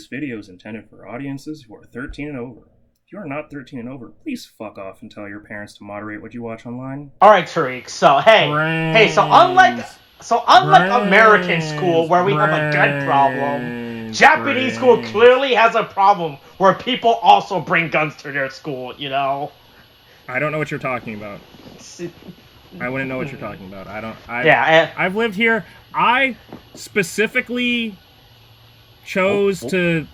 This video is intended for audiences who are 13 and over. If you are not 13 and over, please fuck off and tell your parents to moderate what you watch online. Alright, Tariq, so unlike American school where we have a gun problem, Japanese school clearly has a problem where people also bring guns to their school, you know? I don't know what you're talking about. I wouldn't know what you're talking about. I've lived here. I specifically chose to...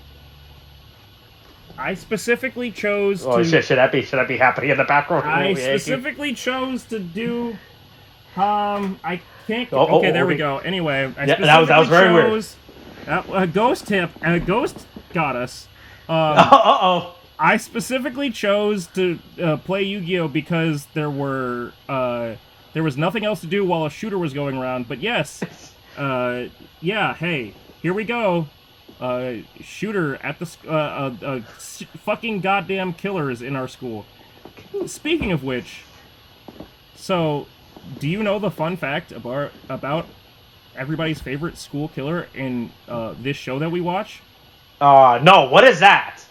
Oh shit! Should that be happening in the background? I specifically chose to do. I can't. Okay, there we go. Anyway, that was very weird. A ghost tip. A ghost got us. I specifically chose to play Yu-Gi-Oh because there was nothing else to do while a shooter was going around. But yes, yeah. Hey, here we go. Shooter at the fucking goddamn killers in our school. Speaking of which, so do you know the fun fact about everybody's favorite school killer in this show that we watch? No. What is that?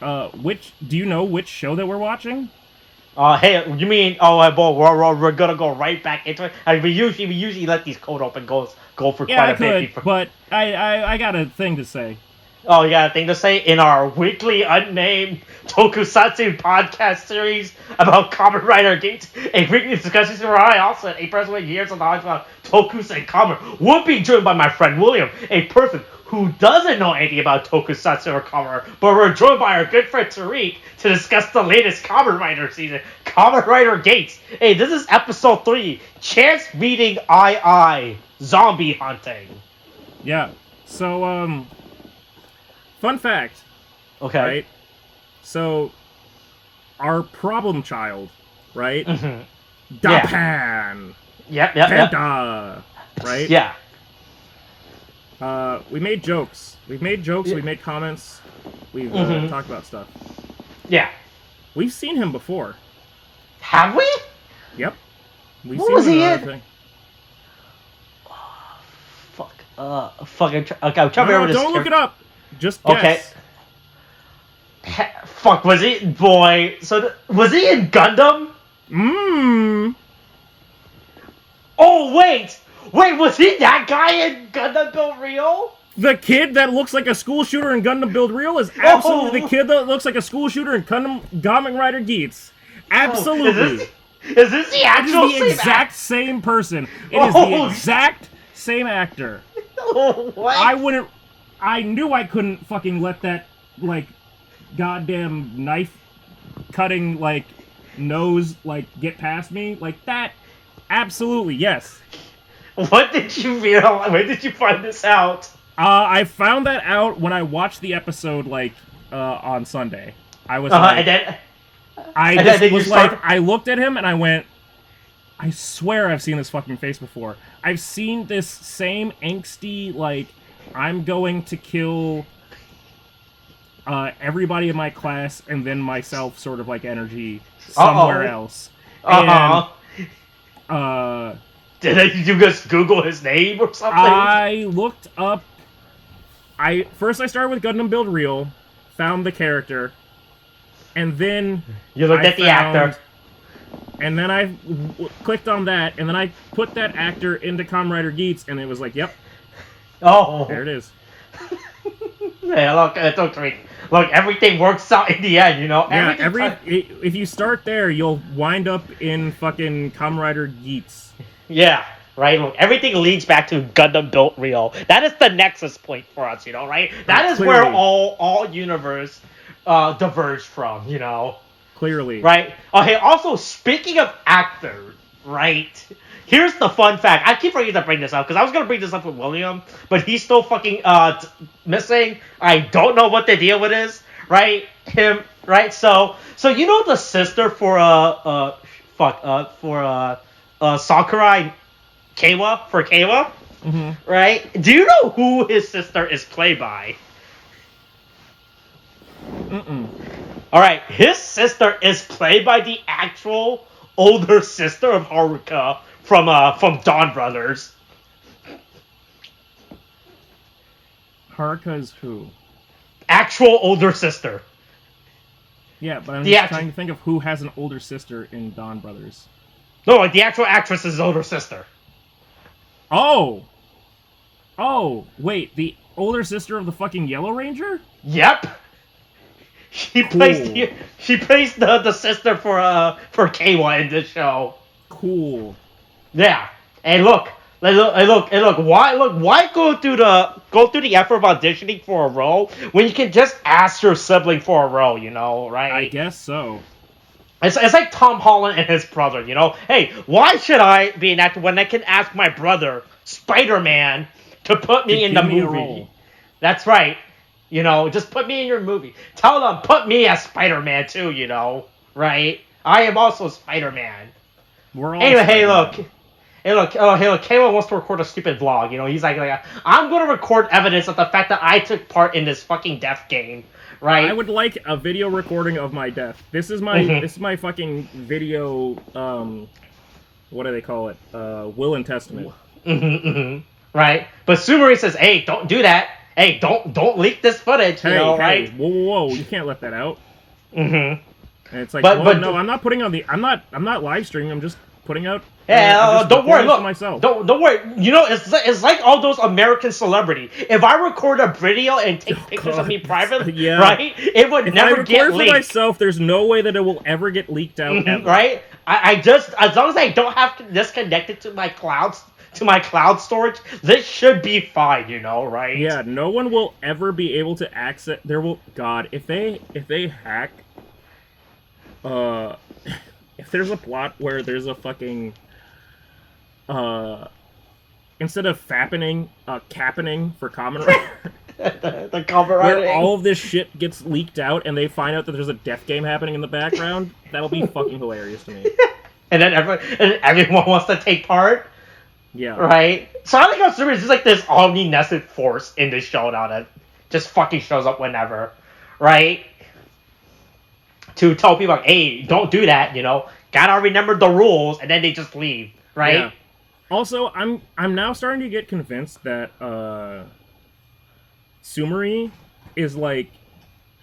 Do you know which show that we're watching? Hey, you mean? We're gonna go right back into it. We usually let these cold open go for quite a bit. But I got a thing to say. Oh, you got a thing to say? In our weekly unnamed tokusatsu podcast series about Kamen Rider Geats, a weekly discussion where I also, a person with years of knowledge about tokus and Kamen, would be joined by my friend William, a person who doesn't know anything about tokusatsu or Kamen, but we're joined by our good friend Tariq to discuss the latest Kamen Rider season, Kamen Rider Geats. Hey, this is episode 3, Chance Meeting II, Zombie Hunting. Yeah, so, fun fact. Okay. Right? So, our problem child, right? Mm-hmm. Dapan. Yep. Penta. Right? Yeah. We made jokes. We've made jokes, we made comments, we've talked about stuff. Yeah. We've seen him before. Have we? Yep. We've what seen was him he in in? another thing. Okay, I'm trying to remember this. Don't look it up. Just guess. Okay. Fuck, was he... Boy, so... was he in Gundam? Oh, wait! Wait, was he that guy in Gundam Build Real? The kid that looks like a school shooter in Gundam Build Real is absolutely the kid that looks like a school shooter in Kamen Rider Geats. Absolutely. Is this the actual same exact same person. It is the exact same actor. What? I knew I couldn't fucking let that, like, goddamn knife-cutting, like, nose, like, get past me. Like, that, absolutely, yes. What did you realize? When did you find this out? I found that out when I watched the episode, like, on Sunday. I was I looked at him and I went, I swear I've seen this fucking face before. I've seen this same angsty, like, I'm going to kill everybody in my class and then myself sort of, like, energy somewhere else. And, did you just Google his name or something? I looked up... First I started with Gundam Build Real, found the character, and then... You looked at the actor. And then I clicked on that, and then I put that actor into Kamen Rider Geats, and it was like, yep. Oh. There it is. Yeah, look, everything works out in the end, you know? Yeah, if you start there, you'll wind up in fucking Kamen Rider Geats. Yeah, right? Look, everything leads back to Gundam Built Real. That is the nexus point for us, you know, right? That is clearly. Where all universe diverge from, you know? Clearly. Right? Okay, also, speaking of actors, right? Here's the fun fact. I keep forgetting to bring this up, because I was going to bring this up with William, but he's still fucking missing. I don't know what the deal with is, right? Right? So you know the sister for Sakurai Kawa, right? Do you know who his sister is played by? Alright, his sister is played by the actual older sister of Haruka from Dawn Brothers. Haruka's who? Actual older sister. Yeah, but I'm just trying to think of who has an older sister in Dawn Brothers. No, like the actual actress's older sister. Oh! Oh, wait, the older sister of the fucking Yellow Ranger? Yep. She plays the sister for Kawa in this show. Cool. Yeah. Hey, look. Why go through the effort of auditioning for a role when you can just ask your sibling for a role, you know, right? I guess so. It's like Tom Holland and his brother, you know? Hey, why should I be an actor when I can ask my brother, Spider-Man, to put me in the movie? That's right. You know, just put me in your movie. Tell them, put me as Spider-Man too, you know? Right? I am also Spider-Man. We're all anyway, Spider-Man. Hey, look, Kayla wants to record a stupid vlog, you know? He's like, I'm going to record evidence of the fact that I took part in this fucking death game. Right. I would like a video recording of my death. This is my fucking video. What do they call it? Will and testament. Right. But Sumari says, "Hey, don't do that. Hey, don't leak this footage." You know, right? Whoa! You can't let that out. And it's like, but no, I'm not putting on the. I'm not live streaming. I'm just putting out. Yeah, don't worry. Look, myself. Don't worry. You know, it's like all those American celebrity. If I record a video and take pictures of me privately, right, it would never get leaked. For myself, there's no way that it will ever get leaked out. Ever. Right? I just, as long as I don't have to disconnect it to my cloud storage, this should be fine. You know, right? Yeah. No one will ever be able to access. God, if they hack, if there's a plot where there's a fucking instead of fappening, cappening for Kamen Rider. the Kamen Rider. Where all of this shit gets leaked out and they find out that there's a death game happening in the background, that'll be fucking hilarious to me. And then everyone wants to take part. Yeah. Right? So I think it's just like this omnipresent force in this show now that just fucking shows up whenever. Right? To tell people, like, hey, don't do that, you know? Gotta remember the rules, and then they just leave. Right? Yeah. Also, I'm now starting to get convinced that Sumari is like,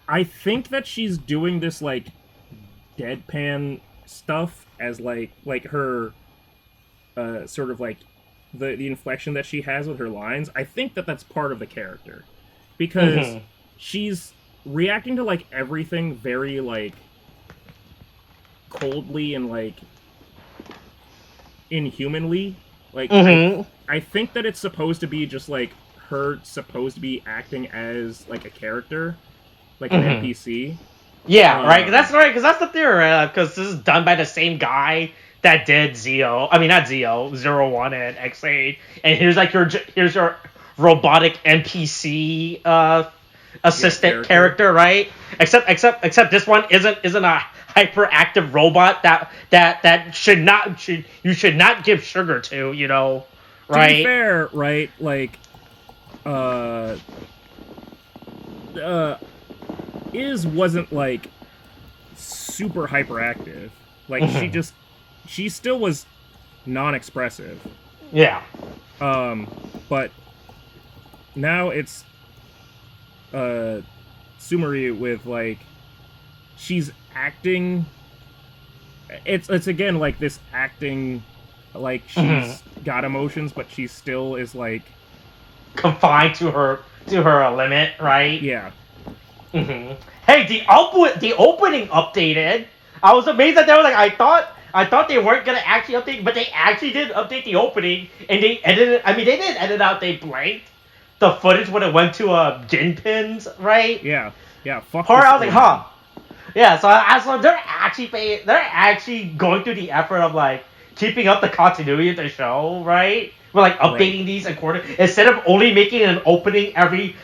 I think that she's doing this like deadpan stuff as like her sort of like the inflection that she has with her lines. I think that that's part of the character because she's reacting to like everything very like coldly and like inhumanly. Like, I think that it's supposed to be just, like, her supposed to be acting as, like, a character. Like, an NPC. Yeah, right? Because that's the theory, because this is done by the same guy that did Zeo. I mean, not Zeo, 01 and X8. And here's your robotic NPC, assistant character, right? Except this one isn't a hyperactive robot that you should not give sugar to, you know, right? To be fair, right? Like, wasn't like super hyperactive. Like she still was non-expressive. Yeah. But now it's Sumari with like she's acting. It's again like this acting, like she's got emotions, but she still is like confined to her limit, right? Yeah. Hey, the opening updated. I was amazed that they were like, I thought they weren't gonna actually update, but they actually did update the opening, and they edited. I mean, they didn't edit out. They blanked the footage when it went to Ginpins, right? Yeah. Fuck. I was like, huh. Yeah, so they're actually going through the effort of like keeping up the continuity of the show, right? We're like updating these according instead of only making an opening every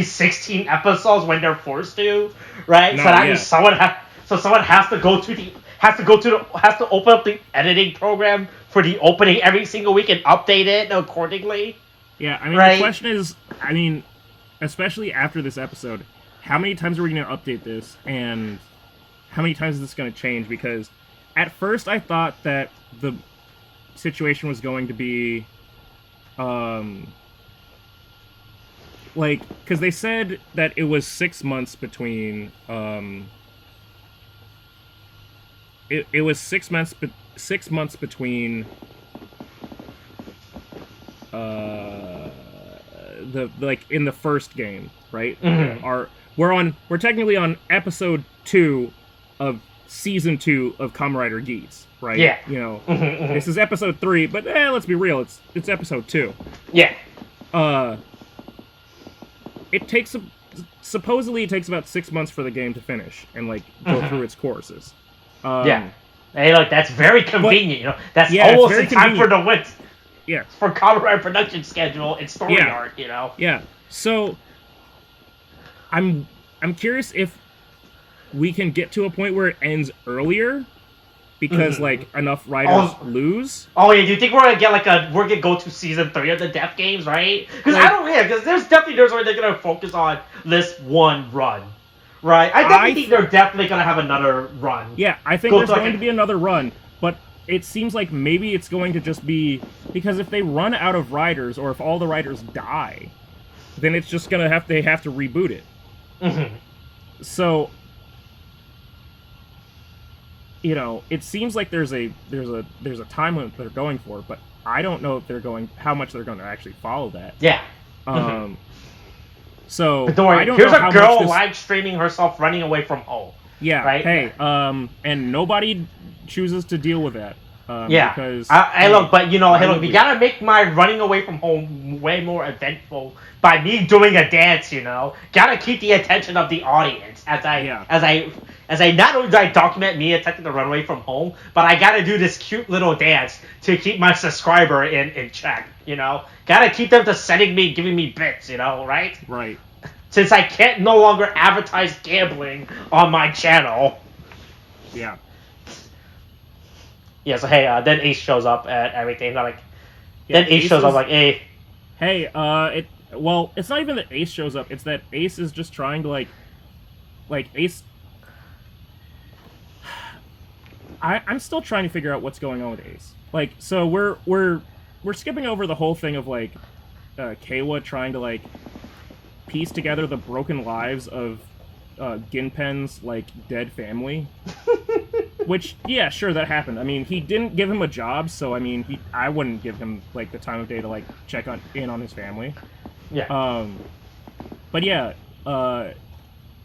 16 episodes when they're forced to, right? So that means someone has to open up the editing program for the opening every single week and update it accordingly. Yeah, I mean the question is, especially after this episode, how many times are we going to update this, and how many times is this going to change? Because at first I thought that the situation was going to be, like, because they said that it was 6 months between, it was 6 months, 6 months between, in the first game, right? We're technically on episode 2 of season 2 of Kamen Rider Geats, right? Yeah. You know, this is episode 3, but let's be real, it's episode 2. Yeah. Supposedly it takes about 6 months for the game to finish and like go through its courses. Yeah. Hey, look, that's very convenient. You know, that's almost in time for the win. Yeah. For Kamen Rider production schedule and story arc, you know. Yeah. So I'm curious if we can get to a point where it ends earlier because like enough writers lose. Oh yeah, do you think we're gonna go to season 3 of the Death Games, right? Because because there's definitely where they're gonna focus on this one run. Right, I definitely think they're definitely going to have another run. Yeah, I think there's going to be another run, but it seems like maybe it's going to just be... Because if they run out of riders, or if all the riders die, then it's just going to they have to reboot it. So, you know, it seems like there's a time limit they're going for, but I don't know if how much they're going to actually follow that. Yeah. So, but don't worry, here's a girl live streaming herself running away from home. Yeah, right? Hey, and nobody chooses to deal with that. Because... look, but you know, hey, look, we gotta make my running away from home way more eventful by me doing a dance, you know? Gotta keep the attention of the audience as I not only do I document me attempting to run away from home, but I gotta do this cute little dance to keep my subscriber in check, you know? Gotta keep them to sending me, giving me bits, you know, right? Right. Since I can't no longer advertise gambling on my channel. Yeah. Yeah, so hey, then Ace shows up at everything. Then Ace shows up like, hey. Hey, it's not even that Ace shows up, it's that Ace is just trying to like Ace... I'm still trying to figure out what's going on with Ace. Like, so we're skipping over the whole thing of like Keiwa trying to like piece together the broken lives of Ginpen's like dead family. Which, yeah, sure, that happened. I mean, he didn't give him a job, so I mean, I wouldn't give him like the time of day to like check in on his family. Yeah. But yeah,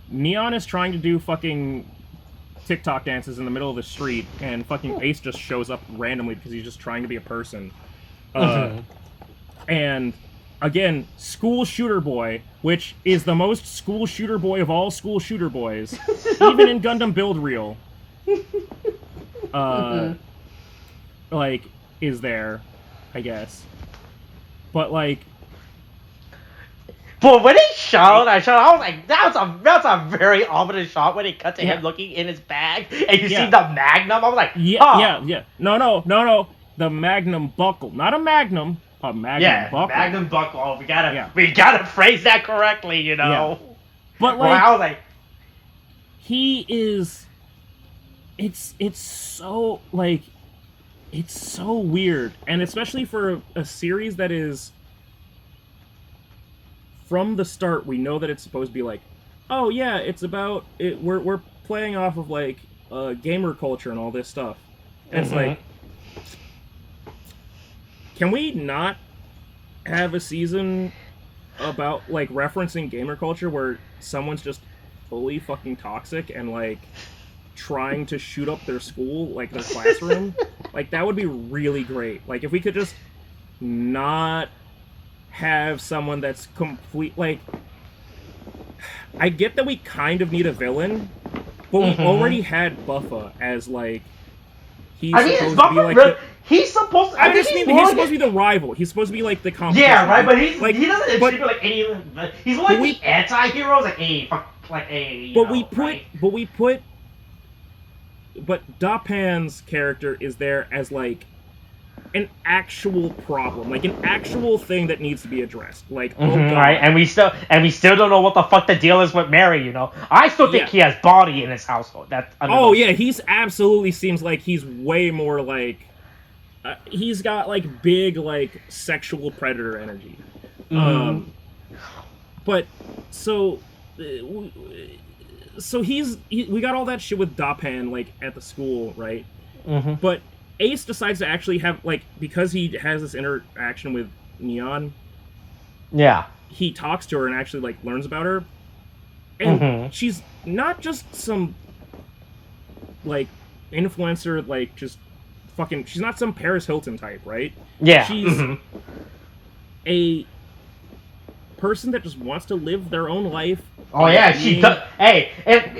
Neon is trying to do fucking TikTok dances in the middle of the street, and fucking Ace just shows up randomly because he's just trying to be a person. And again, school shooter boy, which is the most school shooter boy of all school shooter boys, even in Gundam Build Reel. Like, is there, I guess. But like, but when he shot, I was like, that's a very ominous shot when he cut to him looking in his bag, and you see the Magnum. I was like, yeah. No. The Magnum buckle, not a Magnum, a Magnum buckle. Magnum buckle. Oh, we gotta phrase that correctly, you know. Yeah. But like, I was like, he is. It's so like, it's so weird, and especially for a series that is. From the start, we know that it's supposed to be like, oh yeah, it's about it. We're playing off of like gamer culture and all this stuff. And it's like, can we not have a season about like referencing gamer culture where someone's just fully fucking toxic and like trying to shoot up their school, like their classroom? Like, that would be really great. Like, if we could just not have someone that's complete, like, I get that we kind of need a villain, but we already had Buffa as like he's supposed to be like he's supposed to, he's supposed to be the rival. He's supposed to be like the competition. Yeah, right, but he doesn't attribute like any. He's like the anti-hero, but Dapan's character is there as like an actual problem, like an actual thing that needs to be addressed. Like, right, and we still don't know what the fuck the deal is with Mary. You know, I still think he has body in his household. He's absolutely seems like he's way more like he's got like big like sexual predator energy. But so we got all that shit with Dapan like at the school, right? Mm-hmm. But Ace decides to actually have like, because he has this interaction with Neon. Yeah. He talks to her and actually like learns about her, and she's not just some like influencer, like just fucking. She's not some Paris Hilton type, right? Yeah. She's a person that just wants to live their own life. Oh yeah, she does. Hey,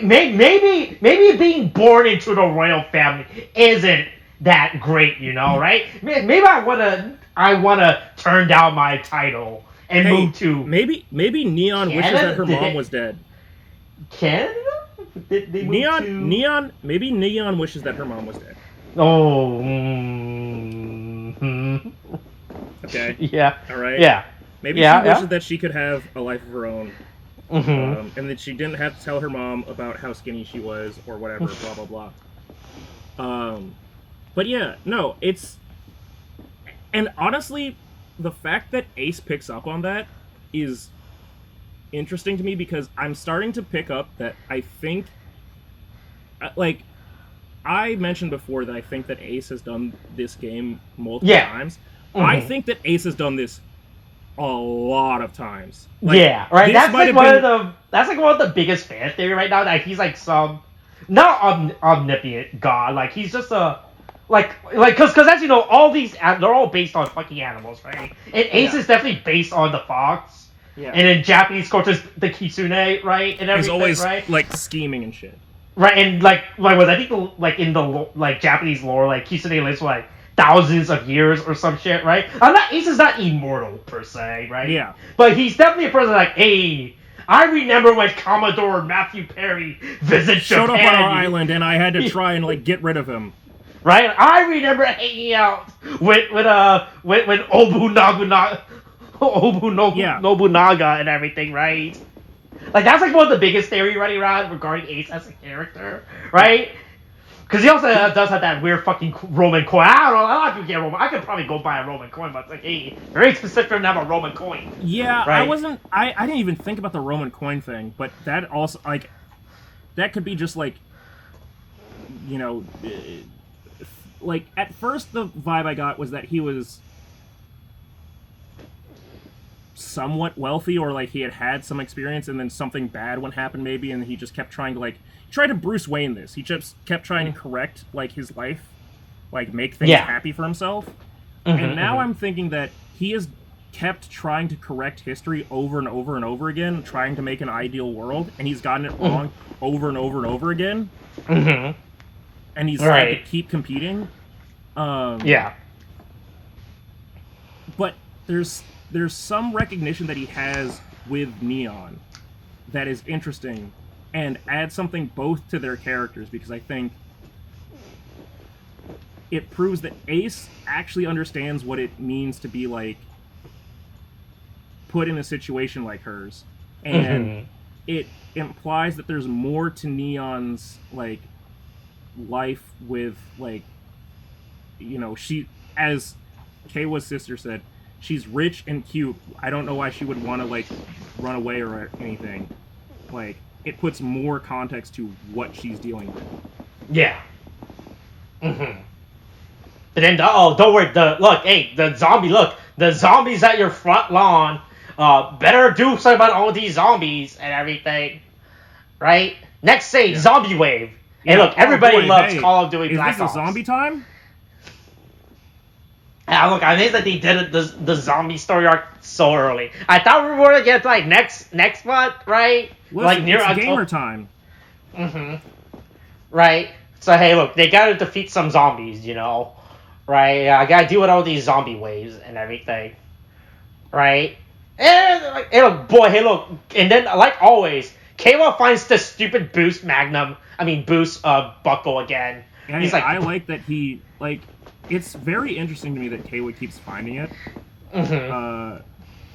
maybe being born into the royal family isn't that great, you know, right? Maybe I wanna turn down my title and move to maybe Neon Canada? wishes that her mom was dead. Canada? Did they move to Neon? Maybe Neon wishes that her mom was dead. Oh. Okay. Yeah. All right. Yeah. Maybe she wishes that she could have a life of her own, and that she didn't have to tell her mom about how skinny she was or whatever. Blah blah blah. But yeah, no, it's, and honestly, the fact that Ace picks up on that is interesting to me, because I'm starting to pick up that I think, like, I mentioned before that I think that Ace has done this game multiple times. I think that Ace has done this a lot of times. Like, yeah, right. That's like one of the biggest fan theory right now, that he's like some not omnipotent god. Like he's just a because as you know, all these they're all based on fucking animals, right? And Ace is definitely based on the fox. Yeah. And in Japanese cultures, the kitsune, right? And everything, he's always like scheming and shit. Right, and like was I think like in the like Japanese lore, like kitsune lives for like thousands of years or some shit, right? Ace is not immortal per se, right? Yeah. But he's definitely a person like, hey, I remember when Commodore Matthew Perry showed up on our island, and I had to try and like get rid of him. Right? I remember hanging out with Nobunaga and everything, right? Like that's like one of the biggest theory running around regarding Ace as a character, right? Because he also does have that weird fucking Roman coin. I don't know. A lot of people get Roman. I could probably go buy a Roman coin, but it's like, hey, very specific to have a Roman coin. Yeah, right? I didn't even think about the Roman coin thing, but that also, like, that could be just like, you know, like at first the vibe I got was that he was somewhat wealthy, or like he had some experience, and then something bad would happen maybe, and he just kept trying to try to Bruce Wayne this. He just kept trying to correct like his life, like make things happy for himself. And now I'm thinking that he has kept trying to correct history over and over and over again, trying to make an ideal world, and he's gotten it wrong over and over and over again. And he's had to keep competing. But there's some recognition that he has with Neon that is interesting, and adds something both to their characters, because I think it proves that Ace actually understands what it means to be like put in a situation like hers, and it implies that there's more to Neon's like life with, like, you know, she, as Keiwa's sister said, she's rich and cute. I don't know why she would want to like run away or anything. Like, it puts more context to what she's dealing with. Yeah. And then, don't worry. The zombies at your front lawn. Better do something about all these zombies and everything, right? Next stage, zombie wave. Yeah. Hey, look, everybody loves Call of Duty Black Ops. Is this a zombie time? Look, I think that they did the zombie story arc so early. I thought we were going to get like next month, right? Listen, like near gamer time. Right. So hey, look, they gotta defeat some zombies, you know, right? I gotta deal with all these zombie waves and everything, right? And like, hey, look, and then like always, Kayla finds the stupid boost buckle again. And he's like, I like that he like. It's very interesting to me that Kayla keeps finding it.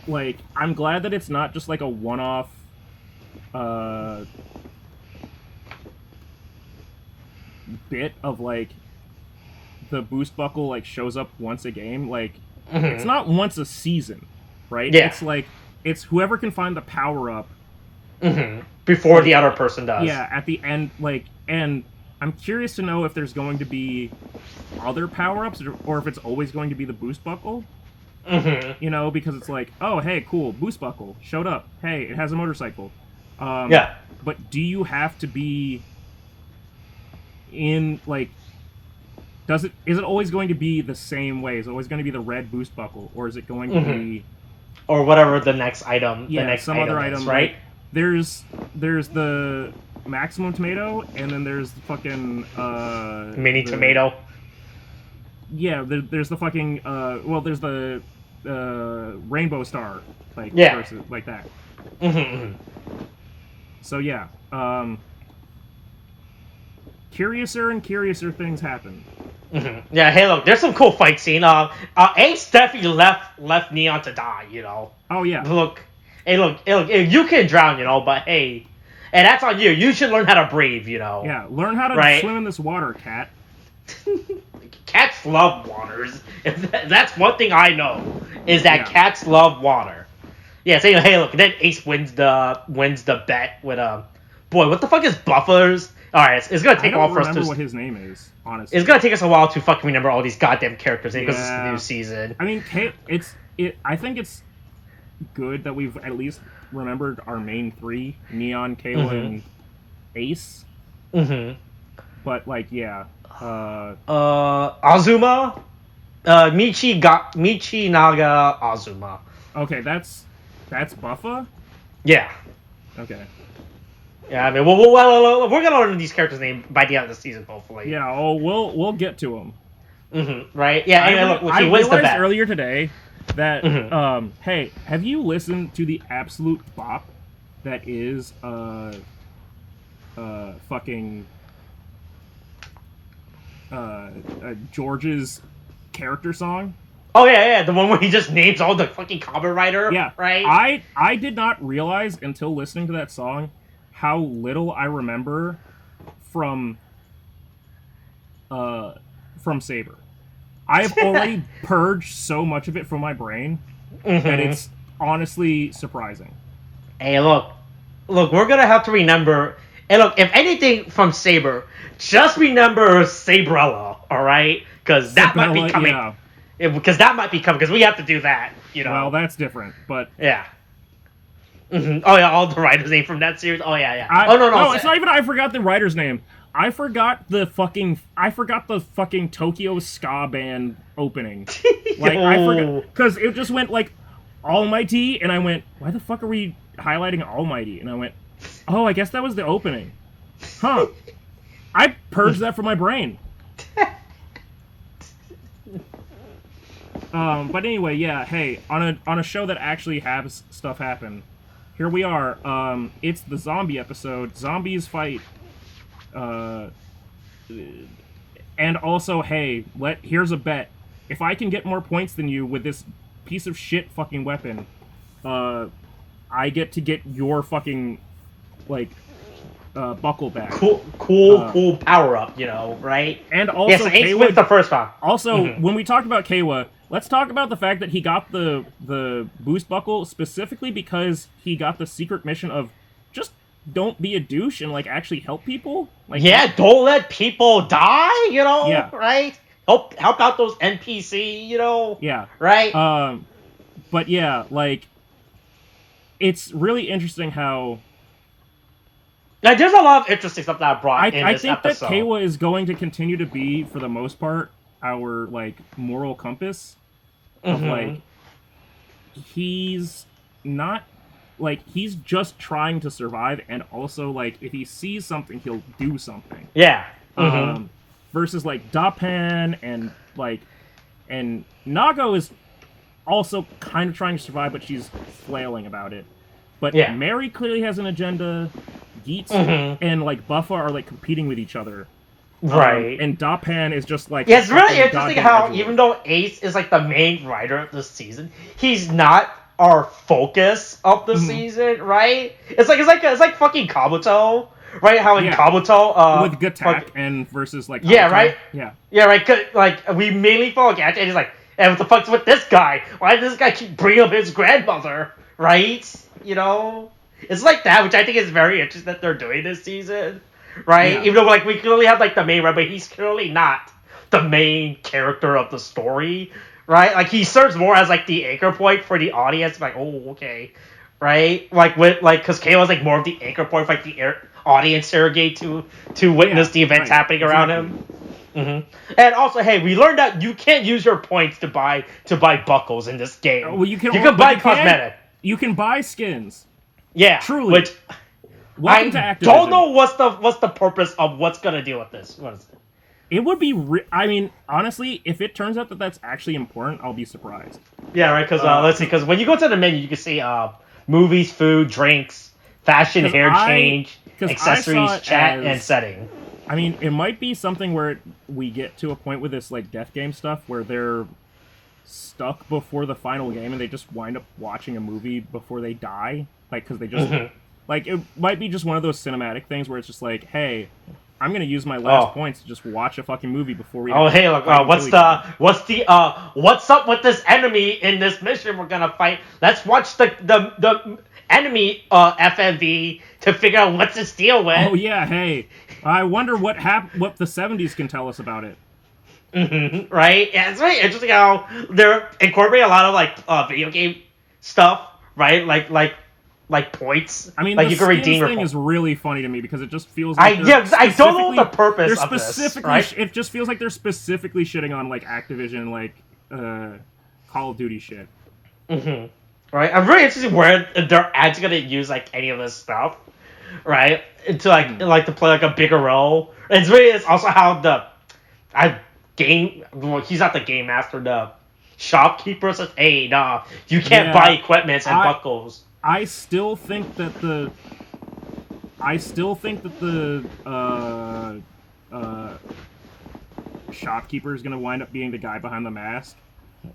Like, I'm glad that it's not just like a one-off bit of like the boost buckle like shows up once a game. Like, it's not once a season, right? Yeah. It's like it's whoever can find the power up before the other person does. Yeah, at the end, like, and I'm curious to know if there's going to be other power-ups, or if it's always going to be the boost buckle. You know, because it's like, oh, hey, cool, boost buckle showed up. Hey, it has a motorcycle. Yeah. But do you have to be in, like, is it always going to be the same way? Is it always going to be the red boost buckle, or is it going to be, or whatever the next item? Yeah, the next some item other is, item, right? Like, there's the maximum tomato, and then there's the fucking mini tomato. Yeah, there's the fucking there's the rainbow star, like, versus, like that. So yeah, curiouser and curiouser things happen. Yeah, hey, look, there's some cool fight scene. Ace definitely left Neon to die, you know. Oh yeah. Look, you can drown, you know, but hey, and that's on you. You should learn how to breathe, you know. Yeah, learn how to swim in this water, cat. Cats love waters. That's one thing I know, is that cats love water. Yeah, so hey, look, then Ace wins the bet with boy, what the fuck is Buffers? All right, it's gonna take a while for us to remember what his name is. Honestly, it's gonna take us a while to fucking remember all these goddamn characters because it's the new season. I mean, I think it's good that we've at least remembered our main three: Neon, Kayla, and Ace. But like, yeah. Azuma, Michinaga Azuma. Okay, that's Buffa. Yeah. Okay. Yeah, I mean, we're gonna learn these characters' names by the end of the season, hopefully. Yeah. Oh, we'll get to them. Right. Yeah. I realized earlier today that hey, have you listened to the absolute bop that is fucking George's character song? Oh yeah, the one where he just names all the fucking Kamen Rider. Yeah, right. I did not realize until listening to that song how little I remember from Saber. I've already purged so much of it from my brain that it's honestly surprising. Hey, look, we're gonna have to remember. And look, if anything from Saber, just remember Sabrella, all right? Because that might be coming. Yeah. Because that might be coming. Because we have to do that, you know. Well, that's different, but yeah. Oh yeah, all the writers' name from that series. Oh yeah. No, it's not even. I forgot the writer's name. I forgot the fucking Tokyo ska band opening. Like, I forgot, because it just went like Almighty, and I went, why the fuck are we highlighting Almighty? And I went, oh, I guess that was the opening. Huh. I purged that from my brain. But anyway, yeah, hey, on a show that actually has stuff happen, here we are. It's the zombie episode. Zombies fight. And also, hey, here's a bet. If I can get more points than you with this piece of shit fucking weapon, I get to get your fucking, like, buckle back. Cool power up, you know, right? And also, Ace wins the first round. Also, when we talked about Kayla, let's talk about the fact that he got the boost buckle specifically because he got the secret mission of just don't be a douche and, like, actually help people. Like, don't let people die, you know, right? Help out those NPC, you know. Yeah. Right? But yeah, like, it's really interesting how... Like, there's a lot of interesting stuff that I brought in this episode. I think that Kayla is going to continue to be, for the most part, our, like, moral compass of, like, he's not... Like, he's just trying to survive, and also, like, if he sees something, he'll do something. Yeah. Versus, like, Dapan and, like... And Nago is also kind of trying to survive, but she's flailing about it. But Mary clearly has an agenda. Geats and, like, Buffa are, like, competing with each other. Right. And Dapan is just, like... Yeah, it's really interesting how, even though Ace is, like, the main writer of this season, he's not our focus of the season, right? It's like fucking Kabuto, right? How in Kabuto, with Gatak and versus, like, Kabuto, right? Yeah, right. 'Cause, like, we mainly follow Gatak, and he's like, and what the fuck's with this guy? Why does this guy keep bringing up his grandmother? right? You know, it's like that, which I think is very interesting that they're doing this season, right? Yeah. Even though like we clearly have like the main run, but he's clearly not the main character of the story, right? Like he serves more as like the anchor point for the audience. Like, oh, okay, right? Like with like because Kayla's like more of the anchor point, for, like the audience surrogate to witness the events happening around him. And also, hey, we learned that you can't use your points to buy buckles in this game. Well, you can buy cosmetic. You can buy skins. Yeah, truly. Which Welcome to Activision. Don't know what's the purpose of what's gonna deal with this. What is it? It would be. I mean, honestly, if it turns out that that's actually important, I'll be surprised. Yeah, right. Because let's see. Because when you go to the menu, you can see movies, food, drinks, fashion, hair change, accessories, chat, and setting. I mean, it might be something where we get to a point with this like death game stuff where they're stuck before the final game and they just wind up watching a movie before they die, like because they just like it might be just one of those cinematic things where it's just like, hey, I'm gonna use my last points to just watch a fucking movie before we. Oh hey, look, what's up with this enemy in this mission we're gonna fight? Let's watch the enemy FMV to figure out what's its deal with. Oh yeah, hey, I wonder what the 70s can tell us about it. Right? Yeah, it's very interesting how they're incorporating a lot of like video game stuff, right? Like points. I mean, like the you can redeem thing is really funny to me because it just feels like I don't know the purpose of this, right? It just feels like they're specifically shitting on like Activision, like Call of Duty shit. Right? I'm really interested where they're actually gonna use like any of this stuff, right? To like to play like a bigger role. It's also how he's not the game master. The shopkeeper says, "Hey, nah, you can't buy equipment and buckles." I still think that the shopkeeper is gonna wind up being the guy behind the mask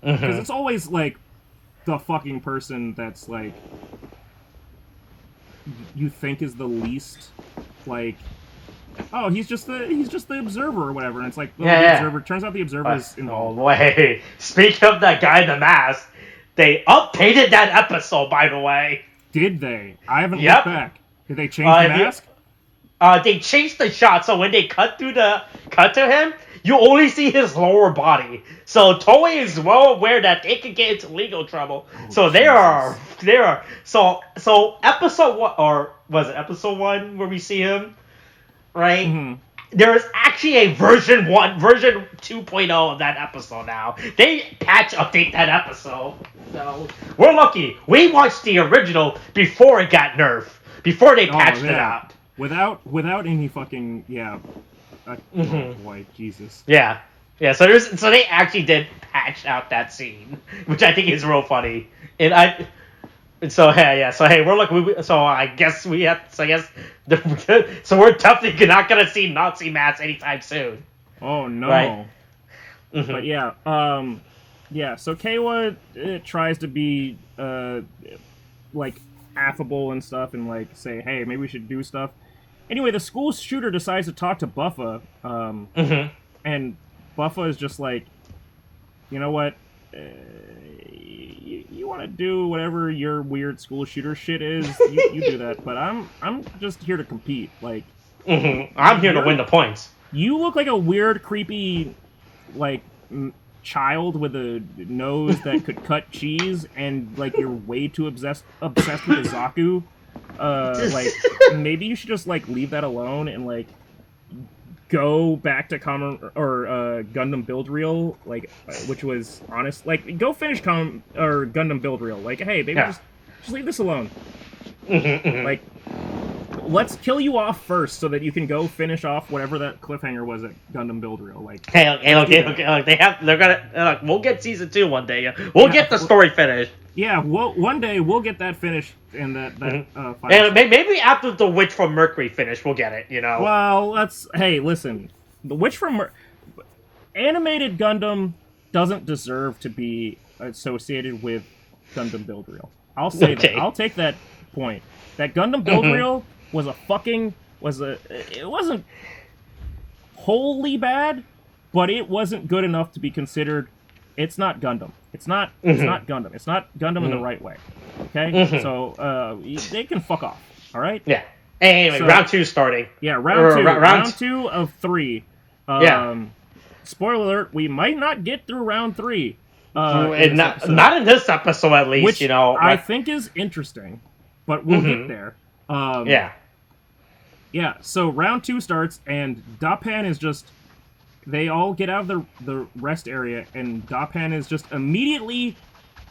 because it's always like the fucking person that's like you think is the least like. Oh, he's just the observer or whatever, and it's like, the observer. Turns out the observer is involved. Oh wait, speaking of that guy in the mask, they updated that episode, by the way. Did they? I haven't looked back. Did they change the mask? They changed the shot, so when they cut to him, you only see his lower body. So Toei is well aware that they could get into legal trouble. So they are. So episode 1, or was it episode 1 where we see him? Right? There is actually a version 2.0 of that episode now. They update that episode. So we're lucky. We watched the original before it got nerfed. Before they patched it out. Without any fucking oh boy, Jesus. Yeah. Yeah, so they actually did patch out that scene, which I think is real funny. So hey, we're like so I guess we're definitely not gonna see Nazi masks anytime soon. Oh no! Right? But yeah, So Kayla tries to be like affable and stuff, and like say, hey, maybe we should do stuff. Anyway, the school shooter decides to talk to Buffa, and Buffa is just like, you know what? You want to do whatever your weird school shooter shit is, you do that. But I'm just here to compete. Like, I'm here to win the points. You look like a weird, creepy, like child with a nose that could cut cheese, and like you're way too obsessed with the Zaku. Like maybe you should just like leave that alone and like go back to Gundam Build Reel, like which was honest. Like go finish Gundam Build Reel. Like hey, baby, just leave this alone. Like let's kill you off first so that you can go finish off whatever that cliffhanger was at Gundam Build Reel. Like we'll get season 2 one day. We'll get the story finished. Yeah, one day we'll get that finished in that and maybe after the Witch from Mercury finish, we'll get it. You know. Well, listen, the Witch from animated Gundam doesn't deserve to be associated with Gundam Build Reel. I'll say that. I'll take that point. That Gundam Build Reel was it wasn't wholly bad, but it wasn't good enough to be considered. It's not Gundam. It's not Gundam. It's not Gundam in the right way. Okay, so they can fuck off. All right. Yeah. Anyway, So, round 2 starting. Yeah, round 2. Round 2 of 3. Yeah. Spoiler alert: we might not get through round 3. Not in this episode, at least. Which Right? I think is interesting, but we'll get there. Yeah. Yeah. So round 2 starts, and Dapan is just. They all get out of the rest area, and Dapan is just immediately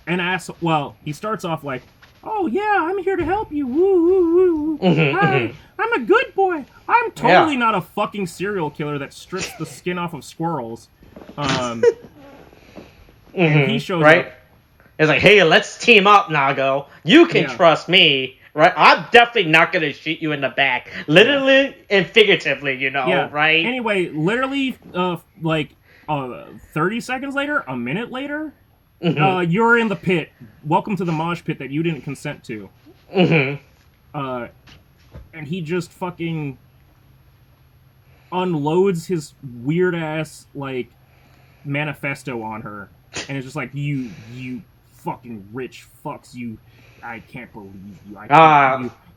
an asshole. Well, he starts off like, "Oh yeah, I'm here to help you. Woo woo woo. I'm a good boy. I'm totally not a fucking serial killer that strips the skin off of squirrels." And he shows up. It's like, hey, let's team up, Nago. You can trust me, right? I'm definitely not gonna shoot you in the back, literally and figuratively, right? Anyway, literally, 30 seconds later, a minute later, you're in the pit. Welcome to the mosh pit that you didn't consent to. And he just fucking unloads his weird ass manifesto on her, and it's just like, you fucking rich fucks, I can't believe you.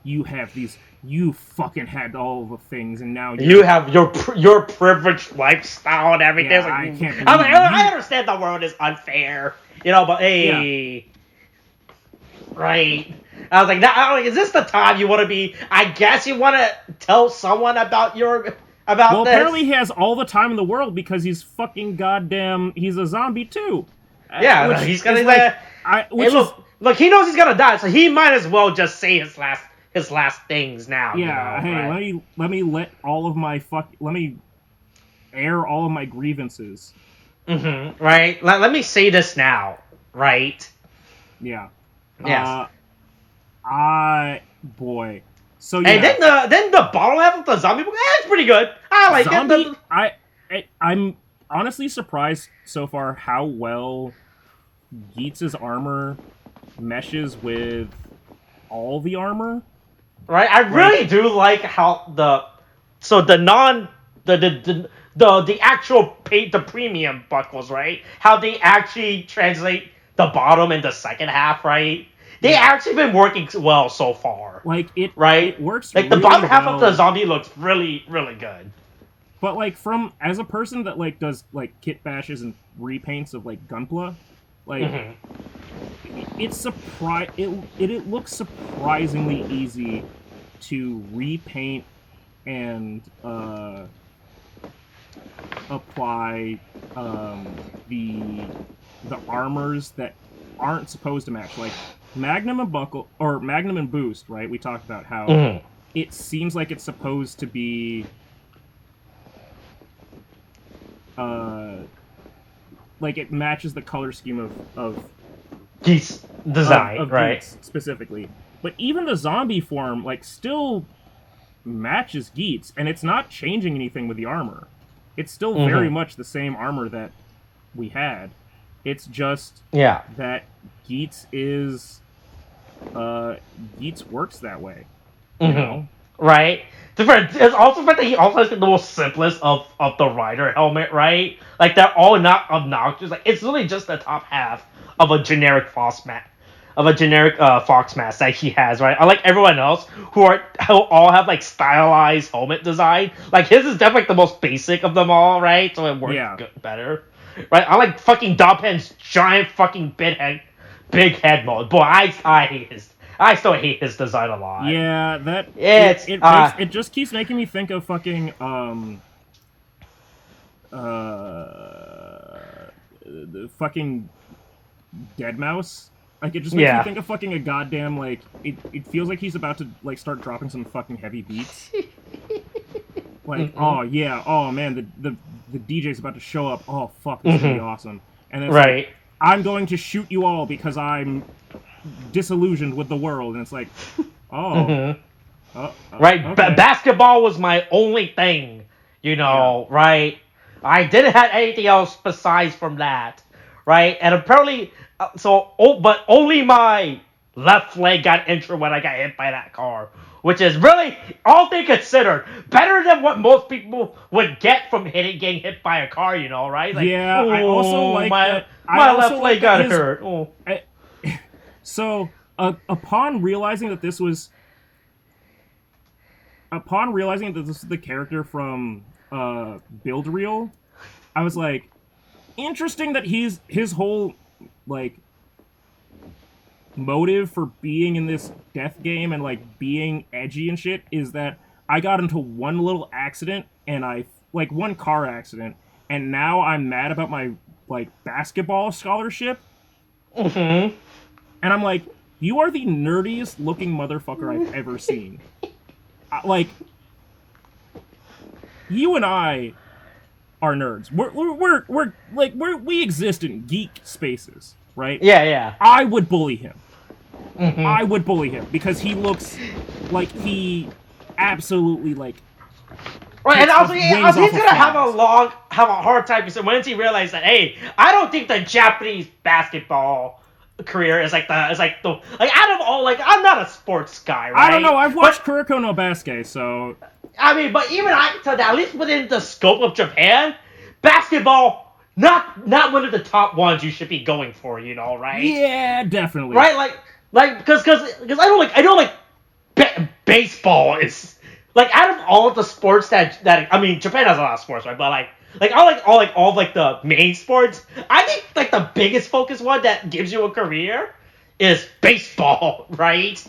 You have these. You fucking had all the things, and now you have your privileged lifestyle and everything. Yeah, I can't believe I understand the world is unfair, but hey, right? I was like, is this the time you want to be? I guess you want to tell someone about this. Apparently he has all the time in the world because he's fucking goddamn. He's a zombie too. Yeah, he's gonna look. He knows he's gonna die, so he might as well just say his last things now. Yeah, hey, right? let me air all of my grievances. Right. Let me say this now. Right. Yeah. Yes. Boy. So yeah. And then the bottom half of the zombie book, it's pretty good. I like it. I'm honestly surprised so far how well Geats' armor meshes with all the armor. Right, I really do like how the actual the premium buckles, right? How they actually translate the bottom and the second half, right? They actually been working well so far. It works. Like the bottom half of the zombie looks really, really good. But as a person that does kit bashes and repaints of Gunpla, it looks surprisingly easy to repaint and apply the armors that aren't supposed to match, Magnum and Buckle or Magnum and Boost, right? We talked about how it seems like it's supposed to be it matches the color scheme of Geats design, of right? Geats specifically. But even the zombie form still matches Geats, and it's not changing anything with the armor. It's still very much the same armor that we had. It's just that Geats is Geats works that way. You know? Right. It's also that he also has the most simplest of the rider helmet, right? They're all not obnoxious. It's really just the top half of a generic fox mask. Fox mask that he has, right? Unlike everyone else who all have stylized helmet design. His is definitely the most basic of them all, right? So it works better, right? I like fucking Doppen's giant fucking big head mode. Boy, I still hate his design a lot. Yeah, it just keeps making me think of fucking the fucking Deadmau5. It just makes me think of fucking a goddamn it feels like he's about to start dropping some fucking heavy beats. Oh yeah, oh man, the DJ's about to show up. Oh fuck, this is gonna be awesome. And then I'm going to shoot you all because I'm disillusioned with the world, and it's right. Okay. Basketball was my only thing, right? I didn't have anything else besides from that, right? And apparently, but only my left leg got injured when I got hit by that car, which is really, all things considered, better than what most people would get from getting hit by a car, right? I also like my left leg got hurt. So upon realizing that this was the character from Build Reel, I was like, interesting that his whole like motive for being in this death game and like being edgy and shit is that I got into one little accident and one car accident, and now I'm mad about my like basketball scholarship. Mm-hmm. And I'm like, you are the nerdiest looking motherfucker I've ever seen. Like, you and I are nerds. We exist in geek spaces, right? Yeah. I would bully him. Mm-hmm. I would bully him because he looks like he absolutely like. Right, and also he's gonna have a hard time because once he realized that, hey, I don't think the Japanese basketball career is like out of all, like, I'm not a sports guy, right? I don't know. I've watched Kuroko no Basket, so. I mean, but even I can tell that at least within the scope of Japan, basketball not one of the top ones you should be going for, right? Yeah, definitely. Right, because I know baseball is like, out of all of the sports that I mean, Japan has a lot of sports, right? But all of the main sports, I think like the biggest focus one that gives you a career is baseball, right?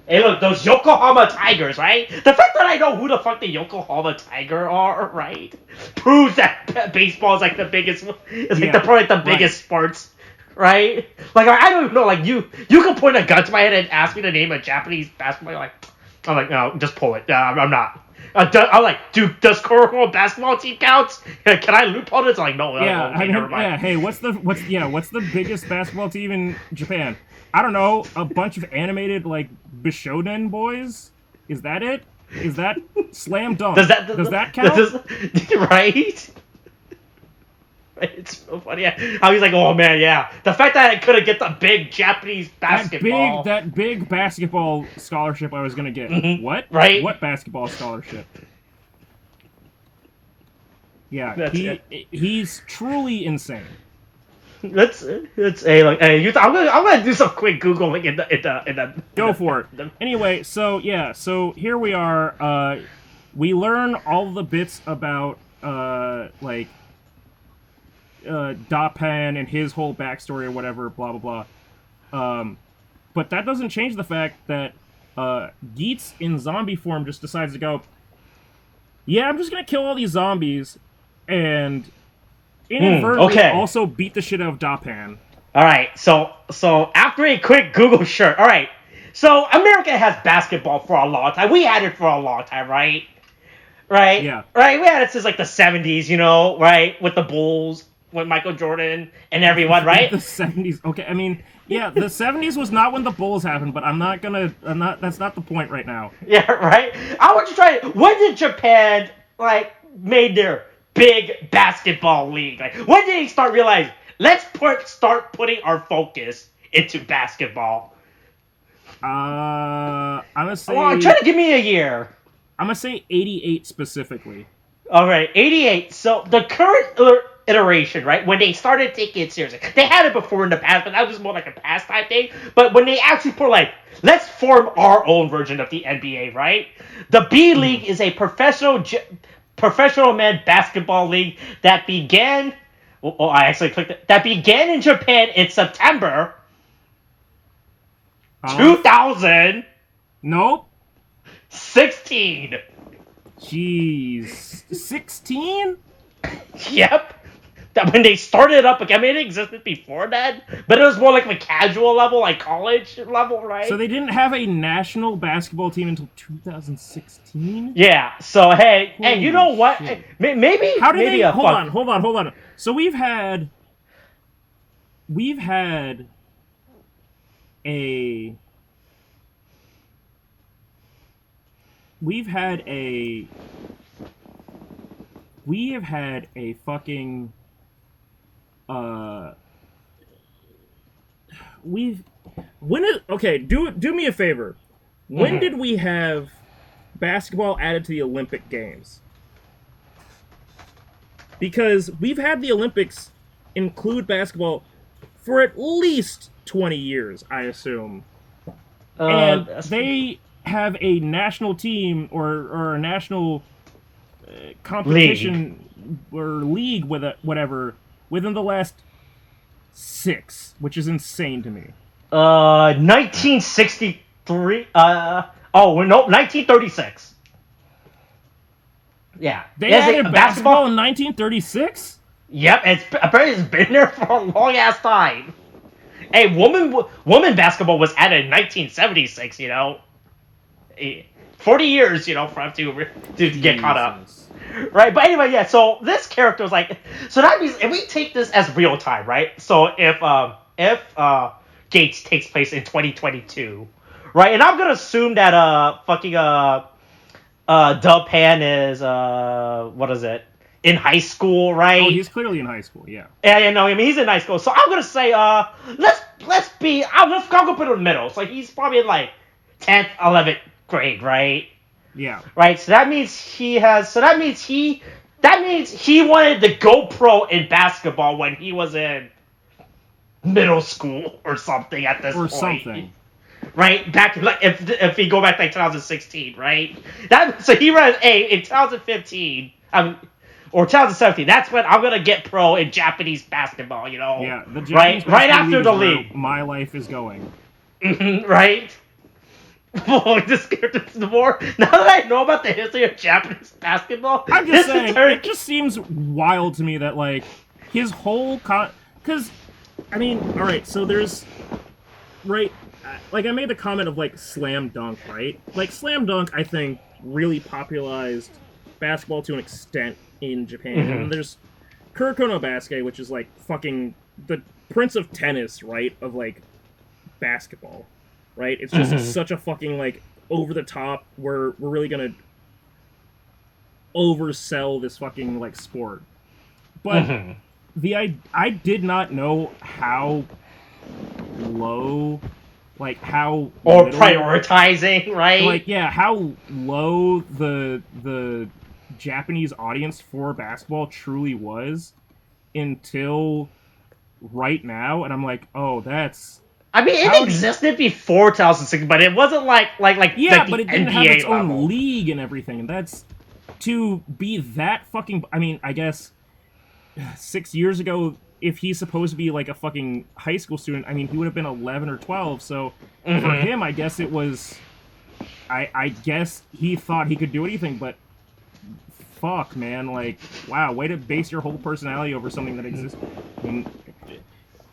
Hey, look, those Yokohama Tigers, right? The fact that I know who the fuck the Yokohama Tiger are, right, proves that baseball is like the biggest. It's like probably the biggest sports, right? Like, I don't even know. Like, you can point a gun to my head and ask me to name a Japanese basketball. I'm like, no, just pull it. I'm not. I'm like, does Kuroko basketball team count? Can I loophole it? It's like, no. Yeah, okay, never mind. Yeah. Hey, what's the biggest basketball team in Japan? I don't know. A bunch of animated like Bishonen boys. Is that it? Is that slam dunk? Does that count? Right. It's so funny how he's like, oh man, yeah. The fact that I couldn't get the big Japanese basketball. That big basketball scholarship I was gonna get. Mm-hmm. What? Right? What basketball scholarship? Yeah, he's truly insane. Let's hey, like, hey, I'm gonna do some quick googling in the Go for it. Anyway, so here we are. We learn all the bits about Dapan and his whole backstory or whatever, blah blah blah. But that doesn't change the fact that Geats in zombie form just decides to go, yeah, I'm just gonna kill all these zombies and inadvertently also beat the shit out of Dapan. Alright, so after a quick Google search, alright, so America has basketball for a long time. We had it for a long time, right? Right? Yeah. Right? We had it since like the 70s, right? With the Bulls, with Michael Jordan and everyone, right? The 70s. Okay, I mean, yeah, the 70s was not when the Bulls happened, but that's not the point right now. Yeah, right? I want you to try it. When did Japan, made their big basketball league? Like, when did they start realizing, let's start putting our focus into basketball? I'm gonna say... Well, try to give me a year. I'm gonna say 88 specifically. Alright, 88. So, the current iteration, right, when they started taking it seriously, they had it before in the past, but that was more like a pastime thing. But when they actually put, let's form our own version of the NBA, right? The B League is a professional men basketball league that began... Oh, I actually clicked it. That began in Japan in September 2000. Nope. 16. Jeez. 16? Yep. That when they started up, I mean, it existed before that, but it was more like a casual level, like college level, right? So they didn't have a national basketball team until 2016? Yeah. So hey, you know what? Hey, maybe how did maybe they? Hold on. So we've had a fucking do me a favor. When did we have basketball added to the Olympic Games? Because we've had the Olympics include basketball for at least 20 years, I assume. And they have a national team or a national competition or league with whatever within the last 6, which is insane to me. 1963. 1936. Yeah. They added basketball in 1936? Yep, apparently it's been there for a long ass time. Hey, woman basketball was added in 1976. 40 years, for him to get caught up. Right, but anyway, yeah. So this character is like, so that means if we take this as real time, right? So if Gates takes place in 2022, right? And I'm gonna assume that Dubpan is what is it? In high school, right? Oh, he's clearly in high school, yeah. Yeah, no, I mean he's in high school. So I'm gonna say I'll go put him in the middle. So he's probably in like 10th, 11th grade, right? Yeah. Right. So that means he wanted to go pro in basketball when he was in middle school or something at this point. Or something. Right? Back like if we go back like 2016, right? So he ran in 2015, or 2017. That's when I'm gonna get pro in Japanese basketball. Yeah, the Japanese right after the league. My life is going. Right. Oh, this character the more. Now that I know about the history of Japanese basketball, I'm just saying, it just seems wild to me that like his whole because, I mean, all right, so there's like I made the comment of like slam dunk, right? Like slam dunk, I think really popularized basketball to an extent in Japan. Mm-hmm. And then there's Kuroko no Basket, which is like fucking the prince of tennis, right? Of like basketball. Right? It's just such a fucking, like, over-the-top, we're really gonna oversell this fucking, like, sport. But I did not know how low, like, how... Or little, prioritizing, right? Like, yeah, how low the Japanese audience for basketball truly was until right now, and I'm like, oh, that's... I mean, it existed before 2006, but it wasn't like yeah, but it didn't have its own league and everything. And that's to be that fucking. I mean, I guess 6 years ago, if he's supposed to be like a fucking high school student, I mean, he would have been 11 or 12. So for him, I guess it was. I guess he thought he could do anything, but fuck, man, like, wow, way to base your whole personality over something that exists. I mean,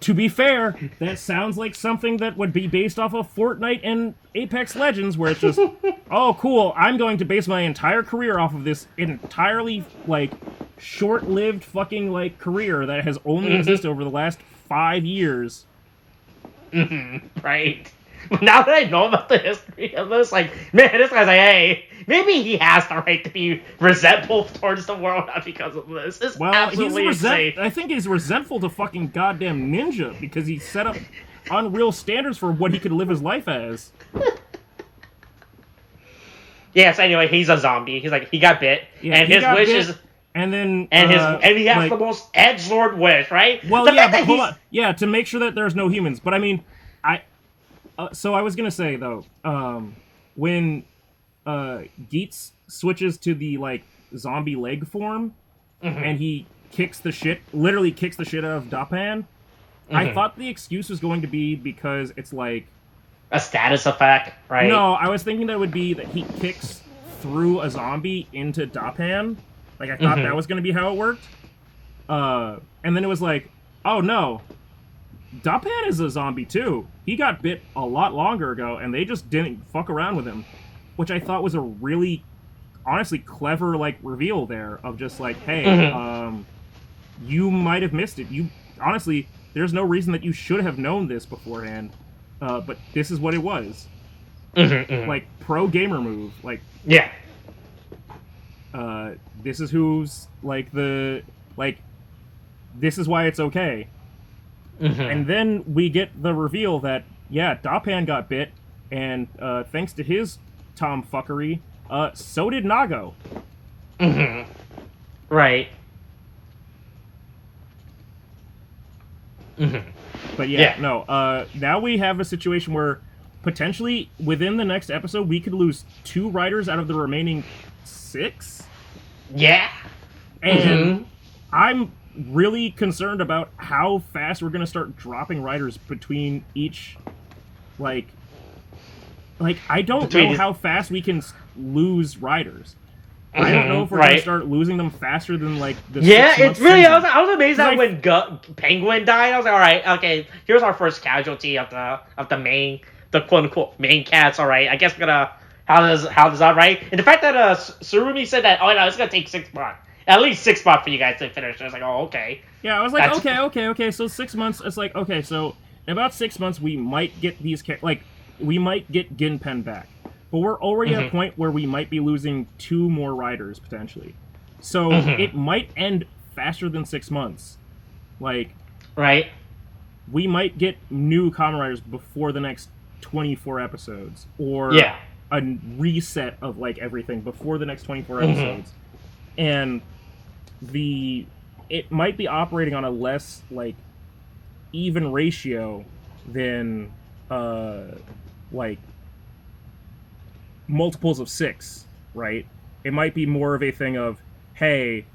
to be fair, that sounds like something that would be based off of Fortnite and Apex Legends, where it's just, oh, cool, I'm going to base my entire career off of this entirely, like, short-lived fucking, like, career that has only existed over the last 5 years. Right. Now that I know about the history of this, like, man, this guy's like, hey, maybe he has the right to be resentful towards the world not because of this. It's absolutely insane. I think he's resentful to fucking goddamn Ninja because he set up unreal standards for what he could live his life as. Yeah, so anyway, he's a zombie. He's like, he got bit, and his wish is... And then he has the most edgelord wish, right? Well, yeah, but hold on. Yeah, to make sure that there's no humans. But I mean, so I was gonna say though, when Geats switches to the like zombie leg form, and he literally kicks the shit out of Dappan, I thought the excuse was going to be because it's like a status effect, right? No, I was thinking that it would be that he kicks through a zombie into Dappan. Like I thought that was gonna be how it worked. And then it was like, oh no. Dappan is a zombie too. He got bit a lot longer ago, and they just didn't fuck around with him, which I thought was a really, honestly, clever like reveal there of just like, hey, you might have missed it. You honestly, there's no reason that you should have known this beforehand, but this is what it was. Like pro gamer move, like yeah. This is who's like the like. This is why it's okay. And then we get the reveal that, yeah, Dappan got bit, and thanks to his tomfuckery, so did Nago. Right. But yeah, no, now we have a situation where potentially within the next episode, we could lose 2 writers out of the remaining 6. Yeah. And I'm really concerned about how fast we're going to start dropping writers between each, like I don't know how fast we can lose writers. I don't know if we're going to start losing them faster than, like, the 6 months it's really, season. I was amazed that when Penguin died, I was like, alright, okay, here's our first casualty of the quote-unquote main cast, alright, I guess we're gonna, how does that, right? And the fact that, Surumi said that, oh, no, it's gonna take 6 months. At least 6 months for you guys to finish. I was like, oh, okay. Yeah, I was like, okay, so 6 months, it's like, okay, so in about 6 months, we might get these, we might get Ginpen back. But we're already at a point where we might be losing 2 more riders, potentially. So it might end faster than 6 months. Like... Right. We might get new Kamen Riders before the next 24 episodes. Or a reset of, like, everything before the next 24 episodes. And it might be operating on a less, like, even ratio than, like... multiples of 6, right? It might be more of a thing of, hey,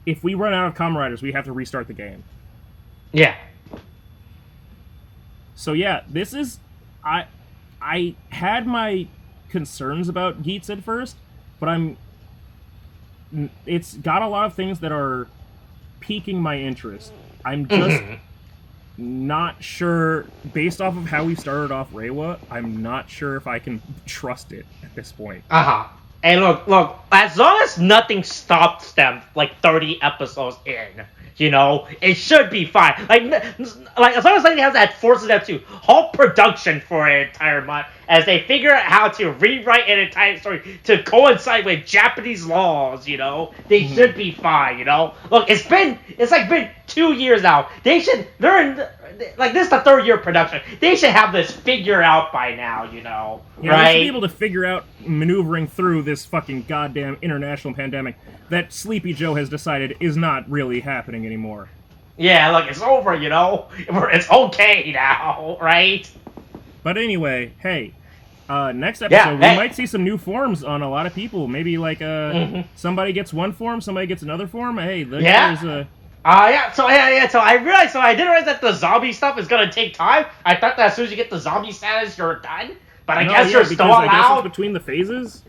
if we run out of Kamen Riders, we have to restart the game. Yeah. So yeah, this is... I had my concerns about Geats at first, but it's got a lot of things that are piquing my interest. I'm just... not sure, based off of how we started off Reiwa, I'm not sure if I can trust it at this point. And look, as long as nothing stops them, like 30 episodes in, you know, it should be fine. Like as long as nothing has that forces them to halt production for an entire month, as they figure out how to rewrite an entire story to coincide with Japanese laws, you know, they should be fine, you know. Look, it's been 2 years now. This is the 3rd year of production. They should have this figured out by now, you know. Yeah, right? They should be able to figure out maneuvering through this fucking goddamn international pandemic that Sleepy Joe has decided is not really happening anymore. Yeah, look, it's over, you know. It's okay now, right? But anyway, hey, next episode we might see some new forms on a lot of people. Maybe like somebody gets one form, somebody gets another form. Hey, there's a... So I didn't realize that the zombie stuff is gonna take time. I thought that as soon as you get the zombie status, you're done. But I guess you're still allowed. I guess it's between the phases.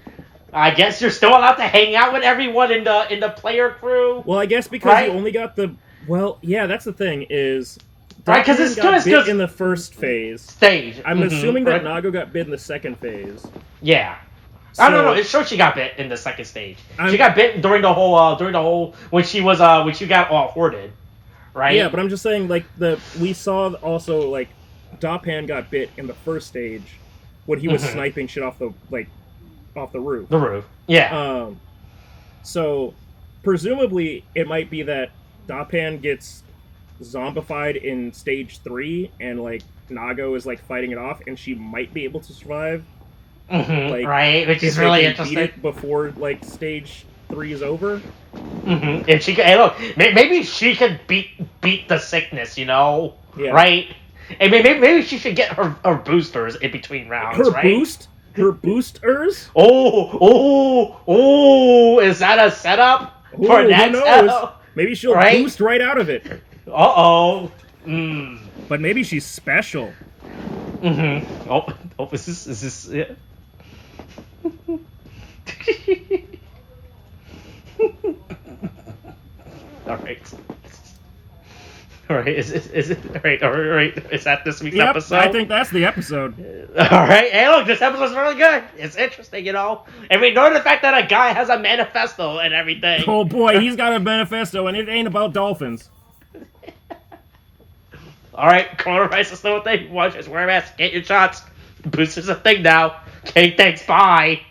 I guess you're still allowed to hang out with everyone in the player crew. Well, I guess because you only got the... Well, yeah, that's the thing is... Right, because it's got bit in the first phase. I'm assuming that Nago got bit in the second phase. Yeah. So, no. It's sure she got bit in the second stage. She got bit during the whole when she got all hoarded, right? Yeah, but I'm just saying, like, we saw also, like, Dapan got bit in the first stage when he was sniping shit off the roof. The roof. Yeah. So presumably it might be that Dapan gets zombified in stage 3 and, like, Nago is, like, fighting it off and she might be able to survive. Like, right, which is really interesting. Beat it before, like, stage 3 is over. And she can, hey, look, maybe she can beat the sickness, you know, right? And maybe she should get her boosters in between rounds, right? Her boosters? Oh! Is that a setup for next? Maybe she'll boost right out of it. But maybe she's special. Oh, is this it? All right, is it all right? Is that this week's episode? I think that's the episode. All right, hey, look, this episode's really good. It's interesting, you know. And we know the fact that a guy has a manifesto and everything. Oh boy, he's got a manifesto, and it ain't about dolphins. All right, coronavirus is still a thing. Watch us, wear a mask, get your shots. Boosters a thing now. Okay, thanks. Bye.